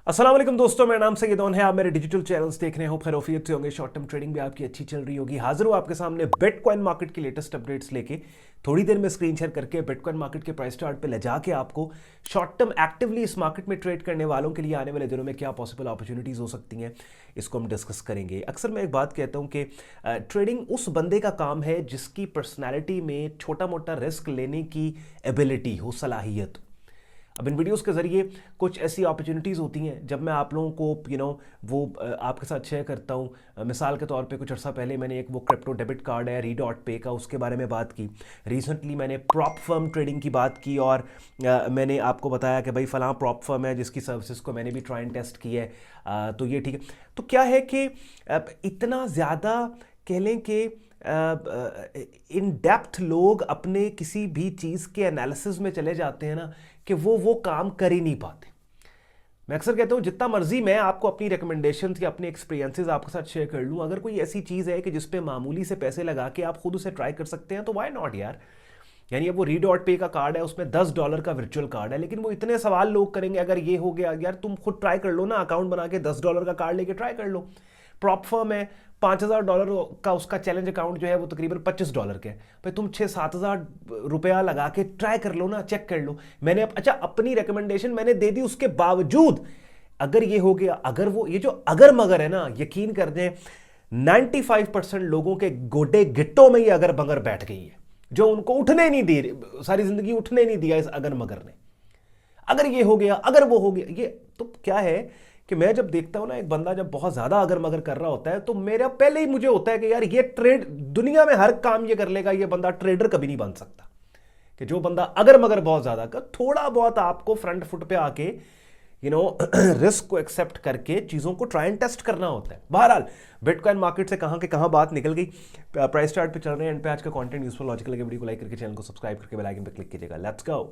अस्सलाम वालेकुम दोस्तों, मेरा नाम सैयद है। आप मेरे डिजिटल चैनल्स देख रहे हो, खैरियत से होंगे। शॉर्ट टर्म ट्रेडिंग भी आपकी अच्छी चल रही होगी। हाजिर हूँ आपके सामने बिटकॉइन मार्केट की लेटेस्ट अपडेट्स लेके। थोड़ी देर में स्क्रीन शेयर करके बिटकॉइन मार्केट के प्राइस चार्ट पे ले जाके आपको शॉर्ट टर्म एक्टिवली इस मार्केट में ट्रेड करने वालों के लिए आने वाले दिनों में क्या पॉसिबल अपॉर्चुनिटीज़ हो सकती हैं, इसको हम डिस्कस करेंगे। अक्सर मैं एक बात कहता हूँ कि ट्रेडिंग उस बंदे का काम है जिसकी पर्सनैलिटी में छोटा मोटा रिस्क लेने की एबिलिटी हो, सलाहियत। अब इन वीडियोस के ज़रिए कुछ ऐसी अपॉर्चुनिटीज़ होती हैं जब मैं आप लोगों को वो आपके साथ शेयर करता हूँ। मिसाल के तौर पे कुछ अर्सा पहले मैंने एक वो क्रिप्टो डेबिट कार्ड है री.पे का, उसके बारे में बात की। रिसेंटली मैंने प्रॉप फर्म ट्रेडिंग की बात की और मैंने आपको बताया कि भाई फ़लाँ प्रॉप फर्म है जिसकी सर्विसेज को मैंने भी ट्राई एंड टेस्ट की है। तो ये ठीक है। तो क्या है कि इतना ज़्यादा कह लें कि इन डेप्थ लोग अपने किसी भी चीज़ के एनालिसिस में चले जाते हैं ना कि वो काम कर ही नहीं पाते। मैं अक्सर कहता हूँ जितना मर्जी मैं आपको अपनी रिकमेंडेशंस या अपने एक्सपीरियंसेस आपके साथ शेयर कर लूँ, अगर कोई ऐसी चीज़ है कि जिस पे मामूली से पैसे लगा के आप खुद उसे ट्राई कर सकते हैं तो वाई नॉट यार। यानी अब वो री.पे का कार्ड है, उसमें $10 का वर्चुअल कार्ड है, लेकिन वो इतने सवाल लोग करेंगे अगर ये हो गया, यार तुम खुद ट्राई कर लो ना, अकाउंट बना के $10 का कार्ड लेके ट्राई कर लो। प्रॉप फर्म है, $5,000 का उसका चैलेंज अकाउंट जो है वो तकरीबन $25 के। भाई तुम 6-7 हज़ार रुपया लगा के ट्राई कर लो ना, चेक कर लो। मैंने अच्छा अपनी रिकमेंडेशन मैंने दे दी, उसके बावजूद अगर ये हो गया, अगर वो ये जो अगर मगर है ना, यकीन कर दें 95% लोगों के गोडे गिट्टों में ये अगर मगर बैठ गई है, जो उनको उठने नहीं दी, सारी जिंदगी उठने नहीं दिया इस अगर मगर ने। अगर ये हो गया, अगर वो हो गया, ये तो क्या है कि मैं जब देखता हूं ना एक बंदा जब बहुत ज्यादा अगर मगर कर रहा होता है तो मेरा पहले ही मुझे होता है कि यार ये ट्रेड दुनिया में हर काम ये कर लेगा, ये बंदा ट्रेडर कभी नहीं बन सकता। कि जो बंदा अगर मगर बहुत ज्यादा कर, थोड़ा बहुत आपको फ्रंट फुट पे आके रिस्क को एक्सेप्ट करके चीजों को ट्राई एंड टेस्ट करना होता है। बहरहाल बिटकॉइन मार्केट से कहां के कहां बात निकल गई, प्राइस चार्ट पे चल रहे हैं। एंड पे आज का कंटेंट यूजफुल लॉजिकल लगे, वीडियो को लाइक करके चैनल को सब्सक्राइब करके बेल आइकन पे क्लिक कीजिएगा। Let's go.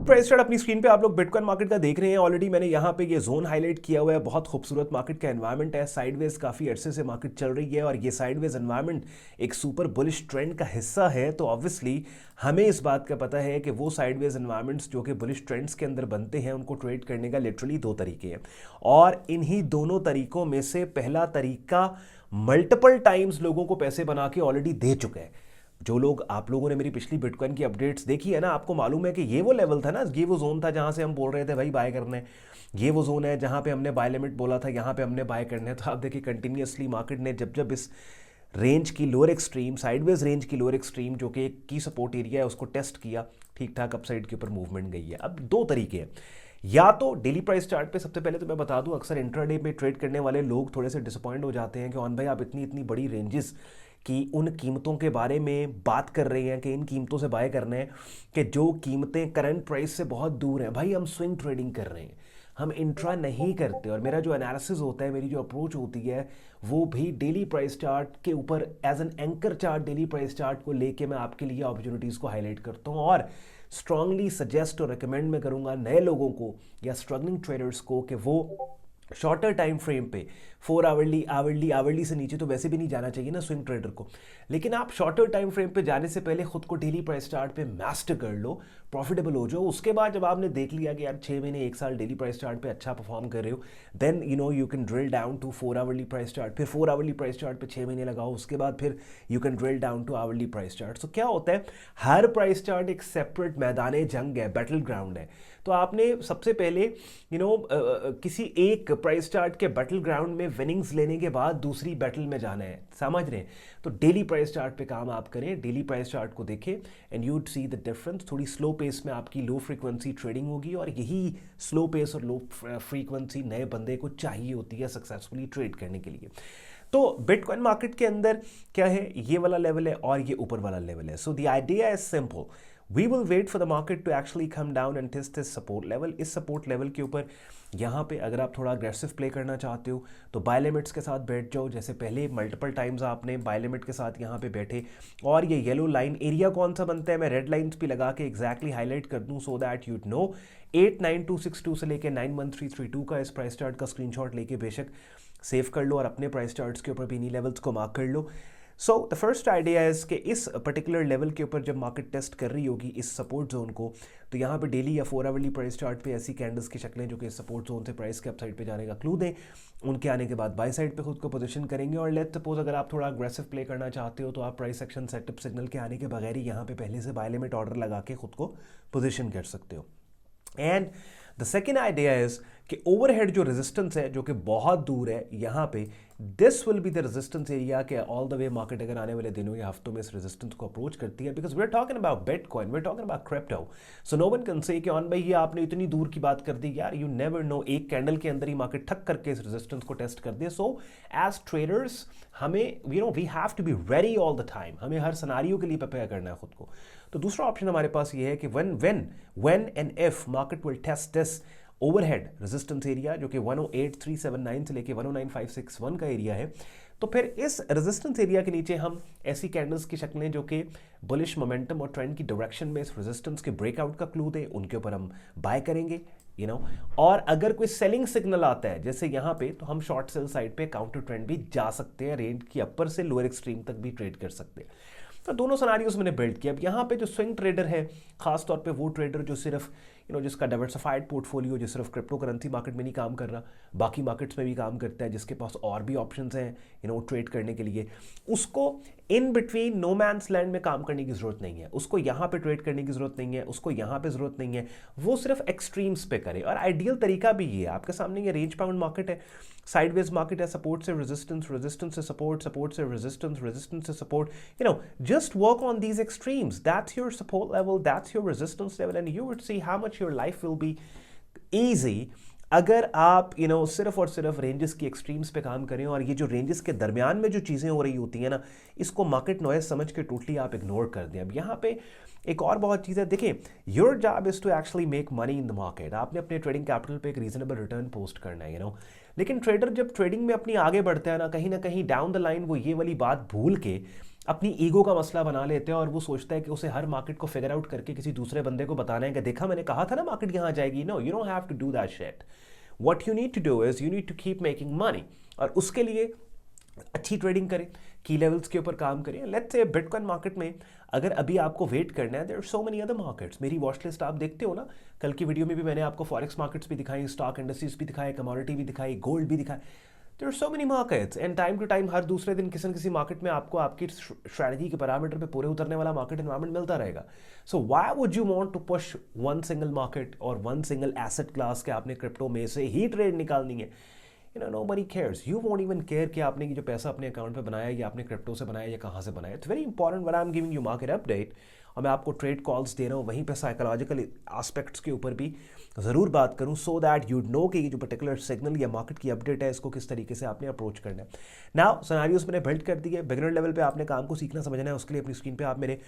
प्राइस चार्ट अपनी स्क्रीन पे आप लोग बिटकॉइन मार्केट का देख रहे हैं। ऑलरेडी मैंने यहाँ पे ये जोन हाईलाइट किया हुआ है। बहुत खूबसूरत मार्केट का एनवायरनमेंट है। साइडवेज काफ़ी अरसे से मार्केट चल रही है और ये साइडवेज एनवायरनमेंट एक सुपर बुलिश ट्रेंड का हिस्सा है। तो ऑब्वियसली हमें इस बात का पता है कि वो साइडवेज एनवायरनमेंट्स जो कि बुलिश ट्रेंड्स के अंदर बनते हैं, उनको ट्रेड करने का लिटरली 2 तरीके हैं और इन्हीं दोनों तरीकों में से पहला तरीका मल्टीपल टाइम्स लोगों को पैसे बना के ऑलरेडी दे चुका है। जो लोग आप लोगों ने मेरी पिछली बिटकॉइन की अपडेट्स देखी है ना, आपको मालूम है कि ये वो लेवल था ना, ये वो जोन था जहां से हम बोल रहे थे भाई बाय करने। ये वो जोन है जहां पे हमने बाय लिमिट बोला था, यहां पे हमने बाय करने। तो आप देखिए कंटिन्यूसली मार्केट ने जब जब इस रेंज की लोअर एक्सट्रीम, साइडवेज रेंज की लोअर एक्सट्रीम जो कि एक की सपोर्ट एरिया है, उसको टेस्ट किया, ठीक ठाक अपसाइड के ऊपर मूवमेंट गई है। अब 2 तरीके हैं। या तो डेली प्राइस चार्ट पे सबसे पहले तो मैं बता दूं, अक्सर इंट्राडे में ट्रेड करने वाले लोग थोड़े से डिसअपॉइंट हो जाते हैं कि भाई आप इतनी इतनी बड़ी रेंजेस कि उन कीमतों के बारे में बात कर रहे हैं कि इन कीमतों से बाय करना है कि जो कीमतें करंट प्राइस से बहुत दूर हैं। भाई हम स्विंग ट्रेडिंग कर रहे हैं, हम इंट्रा नहीं करते। और मेरा जो एनालिसिस होता है, मेरी जो अप्रोच होती है, वो भी डेली प्राइस चार्ट के ऊपर as an anchor chart daily price chart को लेके मैं आपके लिए अपॉर्चुनिटीज़ को हाईलाइट करता हूँ और स्ट्रांगली सजेस्ट और रिकमेंड मैं करूँगा नए लोगों को या स्ट्रगलिंग ट्रेडर्स को कि वो शॉर्टर टाइम फ्रेम पे 4 आवरली से नीचे तो वैसे भी नहीं जाना चाहिए ना स्विंग ट्रेडर को, लेकिन आप शॉर्टर टाइम फ्रेम पे जाने से पहले खुद को डेली प्राइस चार्ट पे मास्टर कर लो, प्रॉफिटेबल हो जाओ। उसके बाद जब आपने देख लिया कि यार 6 महीने 1 साल डेली प्राइस चार्ट पे अच्छा परफॉर्म कर रहे हो, then you can drill down to 4 hourly price chart. फिर 4 आवरली प्राइस चार्ट पे 6 महीने लगाओ, उसके बाद फिर you can drill down to hourly price chart. So क्या होता है, हर प्राइस चार्ट एक सेपरेट मैदान जंग है, बैटल ग्राउंड है। तो आपने सबसे पहले किसी एक प्राइस चार्ट के बैटल ग्राउंड में विनिंग्स लेने के बाद दूसरी बैटल में जाना है, समझ रहे हैं? तो डेली प्राइस चार्ट पे काम आप करें, डेली प्राइस चार्ट को देखें and you see the difference. थोड़ी स्लो पेस में आपकी लो फ्रीक्वेंसी ट्रेडिंग होगी और यही स्लो पेस और लो फ्रीक्वेंसी नए बंदे को चाहिए होती है सक्सेसफुली ट्रेड करने के लिए। तो बिटकॉइन मार्केट के अंदर क्या है, ये वाला लेवल है और ये ऊपर वाला लेवल है। So the idea is simple, we will wait for the market to actually come down and test this support level. इस सपोर्ट लेवल के ऊपर यहाँ पे अगर आप थोड़ा अग्रेसिव प्ले करना चाहते हो तो बाय लिमिट्स के साथ बैठ जाओ। जैसे पहले मल्टीपल टाइम्स आपने बाय लिमिट के साथ यहाँ पे बैठे और ये येलो लाइन एरिया कौन सा बनता है, मैं रेड लाइन्स भी लगा के एग्जैक्टली हाईलाइट कर दूँ सो दैट यूड नो। 89262 से लेके 91332 का इस प्राइस चार्ट का स्क्रीनशॉट लेके बेशक सेव कर लो और अपने प्राइस चार्ट्स के ऊपर भी इन्हीं लेवल्स को मार्क कर लो। So the first idea is कि इस पर्टिकुलर लेवल के ऊपर जब मार्केट टेस्ट कर रही होगी इस सपोर्ट जोन को, तो यहाँ पे डेली या 4 आवरली प्राइस चार्ट पे ऐसी कैंडल्स की शक्लें जो कि सपोर्ट जोन से प्राइस के अपसाइड पे जाने का क्लू दें, उनके आने के बाद बाय साइड पे खुद को पोजीशन करेंगे। और लेट्स सपोज अगर आप थोड़ा अग्रेसिव प्ले करना चाहते हो तो आप प्राइस एक्शन सेटअप सिग्नल के आने के बगैर ही यहाँ पे पहले से बाय लिमिट ऑर्डर लगा के खुद को पोजीशन कर सकते हो। And the second idea is कि ओवरहेड जो रेजिस्टेंस है जो कि बहुत दूर है यहाँ पे, this will be the resistance area के ऑल द वे मार्केट अगर आने वाले दिनों या हफ्तों में इस रेजिस्टेंस को अप्रोच करती है, because we are talking about bitcoin, we are talking about crypto. So no one can say कि ऑन भाई ये आपने इतनी दूर की बात कर दी यार, यू नेवर नो, एक कैंडल के अंदर ही मार्केट ठक करके इस रेजिस्टेंस को टेस्ट कर दे। सो एज ट्रेडर्स हमें we have to be ready all the time, हमें हर सिनेरियो के लिए प्रिपेयर करना है खुद को। तो दूसरा ऑप्शन हमारे पास ये है कि when and if market will test this overhead resistance area जो कि 108,379 से लेके 109,561 का एरिया है, तो फिर इस रेजिस्टेंस एरिया के नीचे हम ऐसी कैंडल्स की शक्लें जो कि बुलिश मोमेंटम और ट्रेंड की डायरेक्शन में इस रेजिस्टेंस के ब्रेकआउट का क्लू दे, उनके ऊपर हम बाय करेंगे, यू नो। और अगर कोई सेलिंग सिग्नल आता है जैसे यहाँ पे, तो हम शॉर्ट सेल साइड पे काउंटर ट्रेंड भी जा सकते हैं, रेंज की अपर से लोअर एक्सट्रीम तक भी ट्रेड कर सकते हैं। तो दोनों सिनेरियोस मैंने बिल्ड किया। अब यहाँ पे जो स्विंग ट्रेडर है, खास तौर पे वो ट्रेडर जो सिर्फ जिसका डाइवर्सिफाइड पोर्टफोलियो जो सिर्फ क्रिप्टो करेंसी मार्केट में नहीं काम कर रहा, बाकी मार्केट्स में भी काम करता है, जिसके पास और भी ऑप्शंस हैं ट्रेड करने के लिए, उसको in between no man's land में काम करने की जरूरत नहीं है, उसको यहाँ पे ट्रेड करने की जरूरत नहीं है, उसको यहाँ पे जरूरत नहीं है, वो सिर्फ एक्सट्रीम्स पे करे। और आइडियल तरीका भी ये है, आपके सामने ये रेंज बाउंड मार्केट है, साइडवेज मार्केट है, सपोर्ट से रेजिस्टेंस, रेजिस्टेंस से सपोर्ट, सपोर्ट से रेजिस्टेंस, रेजिस्टेंस से support, just work on these extremes. That's your support level, that's your resistance level, and you would see how much your life will be easy अगर आप सिर्फ और सिर्फ ranges की extremes पे काम करें। और ये जो रेंजेस के दरमियान में जो चीज़ें हो रही होती हैं ना, इसको मार्केट नॉइज समझ के टोटली आप इग्नोर कर दें। अब यहाँ पे एक और बहुत चीज़ है, देखिए, your job is to actually make money in the market. आपने अपने ट्रेडिंग कैपिटल पे एक रीजनेबल रिटर्न पोस्ट करना है, लेकिन ट्रेडर जब ट्रेडिंग में अपनी आगे बढ़ता है ना, कहीं डाउन द लाइन वो ये वाली बात भूल के अपनी ईगो का मसला बना लेते हैं, और वो सोचता है कि उसे हर मार्केट को फिगर आउट करके किसी दूसरे बंदे को बताना है कि देखा मैंने कहा था ना मार्केट यहाँ जाएगी। No, you don't have to do that shit. What you need to do is you need to keep making money, और उसके लिए अच्छी ट्रेडिंग करें, की लेवल्स के ऊपर काम करें। लेट्स से बिटकॉइन मार्केट में अगर अभी आपको वेट करना है, there are so many other markets. मेरी वॉच लिस्ट आप देखते हो ना, कल की वीडियो में भी मैंने आपको फॉरेक्स मार्केट्स भी दिखाई, स्टॉक इंडस्ट्रीज भी दिखाए, कमोडिटी भी दिखाई, गोल्ड भी दिखाए। There are so many markets, and time to time हर दूसरे दिन किसी न किसी मार्केट में आपको आपकी स्ट्रैटेजी के पैरामीटर पे पूरे उतरने वाला मार्केट एनवायरनमेंट मिलता रहेगा। So why would you want to push one single market और वन सिंगल एसेट क्लास के आपने क्रिप्टो में से ही ट्रेड निकालनी है? nobody cares. You won't even care कि आपने ये जो पैसा अपने अकाउंट पे बनाया या आपने क्रिप्टो से बनाया या कहाँ से बनाया। It's very important when I am giving you market update और मैं आपको ट्रेड कॉल्स दे रहा हूँ, वहीं पे साइकोलॉजिकल एस्पेक्ट्स के ऊपर भी ज़रूर बात करूँ, सो दैट यूड नो कि ये जो पर्टिकुलर सिग्नल या मार्केट की अपडेट है इसको किस तरीके से आपने अप्रोच करना है। नाउ सिनेरियोस मैंने बिल्ड कर दिए, बिगिनर लेवल पे आपने काम को सीखना समझना है। उसके लिए अपनी स्क्रीन पे आप मेरे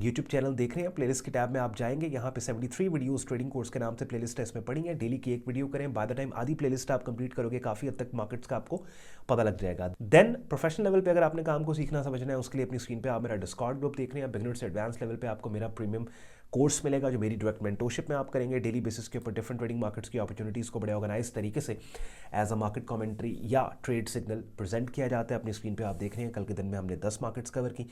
यूट्यूब चैनल देख रहे हैं, प्लेलिस्ट के टैब में आप जाएंगे, यहाँ पे 73 वीडियोस ट्रेडिंग कोर्स के नाम से प्लेलिस्ट है, इसमें पड़ी है। डेली की एक वीडियो करें, बाय द टाइम आधी प्लेलिस्ट आप कंप्लीट करोगे, काफ़ी हद तक मार्केट्स का आपको पता लग जाएगा। देन प्रोफेशनल लेवल पे अगर आपने काम को सीखना समझना है, उसके लिए अपनी स्क्रीन पे आप मेरा डिस्कॉर्ड ग्रुप देख रहे हैं। बिगिनर से एडवांस लेवल पे आपको मेरा प्रीमियम कोर्स मिलेगा जो मेरी डायरेक्ट मेंटरशिप में आप करेंगे। डेली बेसिस के ऊपर डिफरेंट ट्रेडिंग मार्केट्स की अपॉर्चुनिटीज़ को बड़े ऑर्गेनाइज तरीके से एज अ मार्केट कमेंट्री या ट्रेड सिग्नल प्रेजेंट किया जाता है। अपनी स्क्रीन पे आप देख रहे हैं, कल के दिन में हमने 10 मार्केट्स कवर की,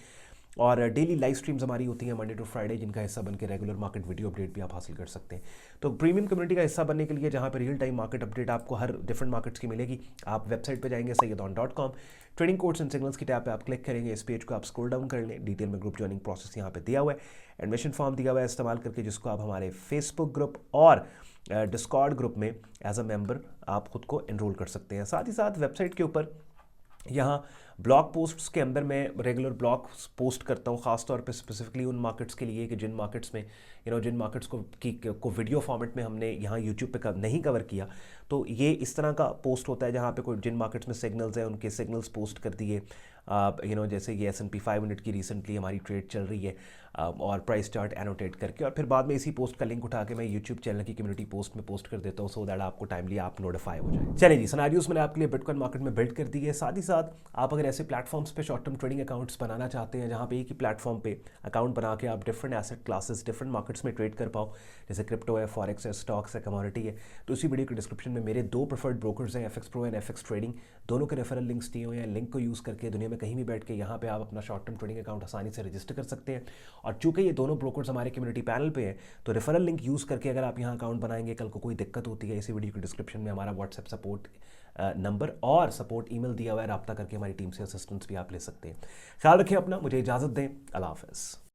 और डेली लाइव स्ट्रीम्स हमारी होती हैं मंडे टू फ्राइडे, जिनका हिस्सा बन के रेगुलर मार्केट वीडियो अपडेट भी आप हासिल कर सकते हैं। तो प्रीमियम कम्युनिटी का हिस्सा बनने के लिए, जहाँ पे रियल टाइम मार्केट अपडेट आपको हर डिफरेंट मार्केट्स की मिलेगी, आप वेबसाइट पे जाएंगे sayyedon.com, trading course and signals की टैब पे आप क्लिक करेंगे, इस पेज को आप स्क्रॉल डाउन कर लें, डिटेल में ग्रुप ज्वाइनिंग प्रोसेस यहाँ पे दिया हुआ है, एडमिशन फॉर्म दिया हुआ है इस्तेमाल करके, जिसको आप हमारे फेसबुक ग्रुप और डिस्कॉर्ड ग्रुप में एज अ मेंबर आप खुद को एनरोल कर सकते हैं। साथ ही साथ वेबसाइट के ऊपर यहाँ ब्लॉग पोस्ट्स के अंदर मैं रेगुलर ब्लॉग पोस्ट करता हूँ, खासतौर पे स्पेसिफिकली उन मार्केट्स के लिए कि जिन मार्केट्स में जिन मार्केट्स को वीडियो फॉर्मेट में हमने यहाँ यूट्यूब पे नहीं कवर किया, तो ये इस तरह का पोस्ट होता है जहाँ पे कोई जिन मार्केट्स में सिग्नल्स हैं उनके सिग्नल्स पोस्ट कर दिए। जैसे ये S&P 500 की रिसेंटली हमारी ट्रेड चल रही है, और प्राइस चार्ट एनोटेट करके, और फिर बाद में इसी पोस्ट का लिंक उठा के मैं यूट्यूब चैनल की कम्युनिटी पोस्ट में पोस्ट कर देता हूँ, सो दैट आपको टाइमली आप नोटिफाई हो जाए। चलिए जी, सिनेरियोस मैंने आपके लिए बिटकॉइन मार्केट में बिल्ड कर दी है। साथ ही साथ आप अगर ऐसे प्लेटफॉर्म्स पे शॉर्ट टर्म ट्रेडिंग अकाउंट्स बनाना चाहते हैं जहाँ पे एक ही प्लेटफॉर्म पे अकाउंट बना के आप different asset classes different markets में ट्रेड कर पाओ, जैसे क्रिप्टो है, फॉरेक्स है, स्टॉक्स है, कमोडिटी है, तो उसी वीडियो के डिस्क्रिप्शन में मेरे 2 प्रेफर्ड ब्रोकर्स हैं, FX Pro and FX trading, दोनों के रेफरल लिंक्स दिए हुए हैं। लिंक को यूज़ करके दुनिया में कहीं भी बैठ के यहाँ पे आप अपना शॉर्ट टर्म ट्रेडिंग अकाउंट आसानी से रजिस्टर कर सकते हैं। और चूंकि ये दोनों ब्रोकर्स हमारे कम्युनिटी पैनल पे हैं, तो रेफरल लिंक यूज़ करके अगर आप यहाँ अकाउंट बनाएंगे, कल को कोई दिक्कत होती है, इसी वीडियो के डिस्क्रिप्शन में हमारा व्हाट्सएप सपोर्ट नंबर और सपोर्ट ईमेल दिया हुआ है, रब्ता करके हमारी टीम से असिस्टेंस भी आप ले सकते हैं। ख्याल रखें अपना, मुझे इजाज़त दें, अल्लाह हाफ़िज़।